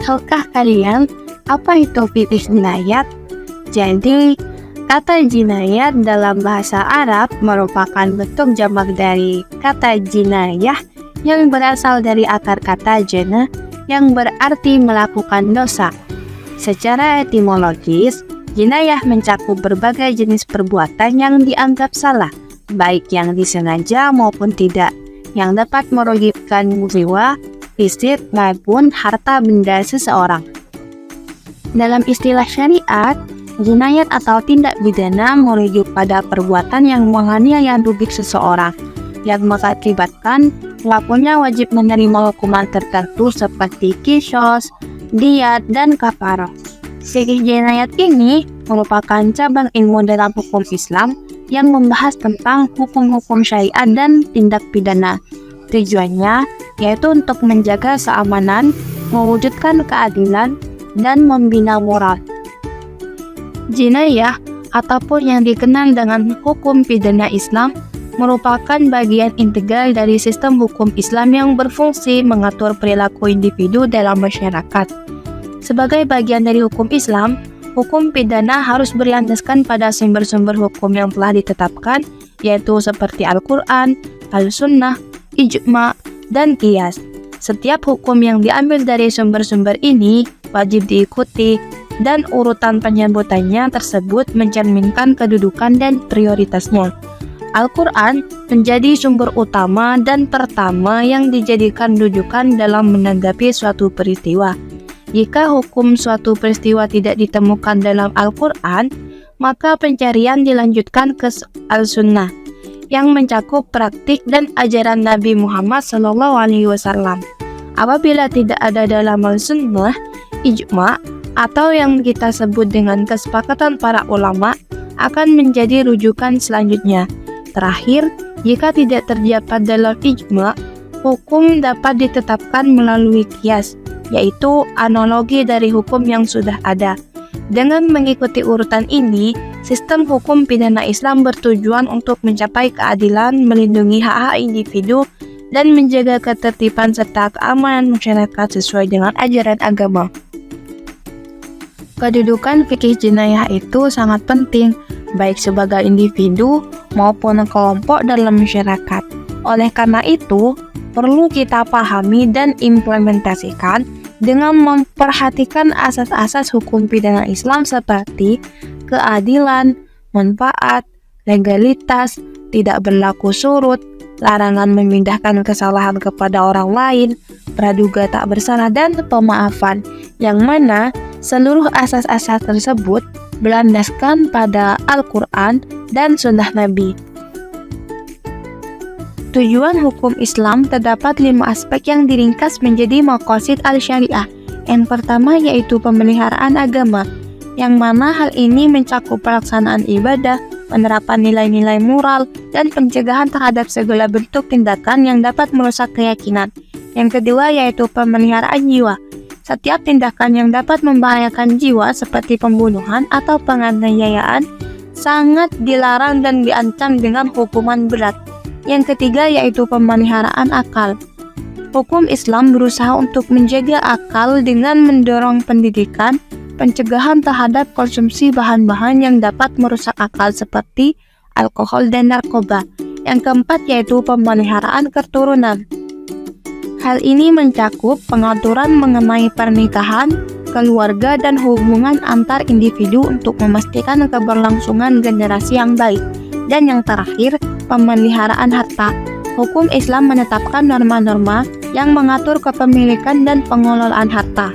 Tahukah kalian apa itu fiqih jinayat? Jadi, kata jinayat dalam bahasa Arab merupakan bentuk jamak dari kata jinayah yang berasal dari akar kata jana yang berarti melakukan dosa. Secara etimologis, jinayah mencakup berbagai jenis perbuatan yang dianggap salah, baik yang disengaja maupun tidak, yang dapat merugikan jiwa, fisik, maupun harta benda seseorang. Dalam istilah syariat, jinayat atau tindak pidana merujuk pada perbuatan yang menganiaya rugi seseorang, yang mengakibatkan pelakunya wajib menerima hukuman tertentu seperti qisas, diyat, dan kafarah. Fikih jinayat ini merupakan cabang ilmu dalam hukum Islam yang membahas tentang hukum-hukum syariat dan tindak pidana. Tujuannya yaitu untuk menjaga keamanan, mewujudkan keadilan, dan membina moral. Jinayah ataupun yang dikenal dengan hukum pidana Islam merupakan bagian integral dari sistem hukum Islam yang berfungsi mengatur perilaku individu dalam masyarakat. Sebagai bagian dari hukum Islam, hukum pidana harus berlandaskan pada sumber-sumber hukum yang telah ditetapkan, yaitu seperti Al-Quran, Al-Sunnah, Ijma', dan Qiyas. Setiap hukum yang diambil dari sumber-sumber ini wajib diikuti, dan urutan penyebutannya tersebut mencerminkan kedudukan dan prioritasnya. Al-Quran menjadi sumber utama dan pertama yang dijadikan rujukan dalam menanggapi suatu peristiwa. Jika hukum suatu peristiwa tidak ditemukan dalam Al-Quran, maka pencarian dilanjutkan ke Al-Sunnah, yang mencakup praktik dan ajaran Nabi Muhammad SAW. Apabila tidak ada dalam Al-Sunnah, Ijma' atau yang kita sebut dengan kesepakatan para ulama akan menjadi rujukan selanjutnya. Terakhir, jika tidak terdapat dalam Ijma', hukum dapat ditetapkan melalui qiyas, yaitu analogi dari hukum yang sudah ada. Dengan mengikuti urutan ini, sistem hukum pidana Islam bertujuan untuk mencapai keadilan, melindungi hak-hak individu, dan menjaga ketertiban serta keamanan masyarakat sesuai dengan ajaran agama. Kedudukan fikih jinayah itu sangat penting, baik sebagai individu maupun kelompok dalam masyarakat. Oleh karena itu, perlu kita pahami dan implementasikan dengan memperhatikan asas-asas hukum pidana Islam seperti keadilan, manfaat, legalitas, tidak berlaku surut, larangan memindahkan kesalahan kepada orang lain, praduga tak bersalah, dan pemaafan, yang mana seluruh asas-asas tersebut berlandaskan pada Al-Quran dan Sunnah Nabi. Tujuan hukum Islam terdapat 5 aspek yang diringkas menjadi maqasid al-syariah. Yang pertama yaitu pemeliharaan agama, yang mana hal ini mencakup pelaksanaan ibadah, penerapan nilai-nilai moral, dan pencegahan terhadap segala bentuk tindakan yang dapat merusak keyakinan. Yang kedua yaitu pemeliharaan jiwa. Setiap tindakan yang dapat membahayakan jiwa seperti pembunuhan atau penganiayaan sangat dilarang dan diancam dengan hukuman berat. Yang ketiga yaitu pemeliharaan akal. Hukum Islam berusaha untuk menjaga akal dengan mendorong pendidikan, pencegahan terhadap konsumsi bahan-bahan yang dapat merusak akal seperti alkohol dan narkoba. Yang keempat yaitu pemeliharaan keturunan. Hal ini mencakup pengaturan mengenai pernikahan, keluarga, dan hubungan antar individu untuk memastikan keberlangsungan generasi yang baik. Dan yang terakhir, pemeliharaan harta. Hukum Islam menetapkan norma-norma yang mengatur kepemilikan dan pengelolaan harta.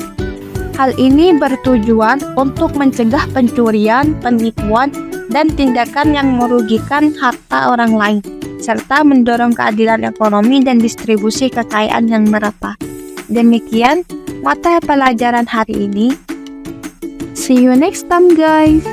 Hal ini bertujuan untuk mencegah pencurian, penipuan, dan tindakan yang merugikan harta orang lain, serta mendorong keadilan ekonomi dan distribusi kekayaan yang merata. Demikian mata pelajaran hari ini. See you next time, guys.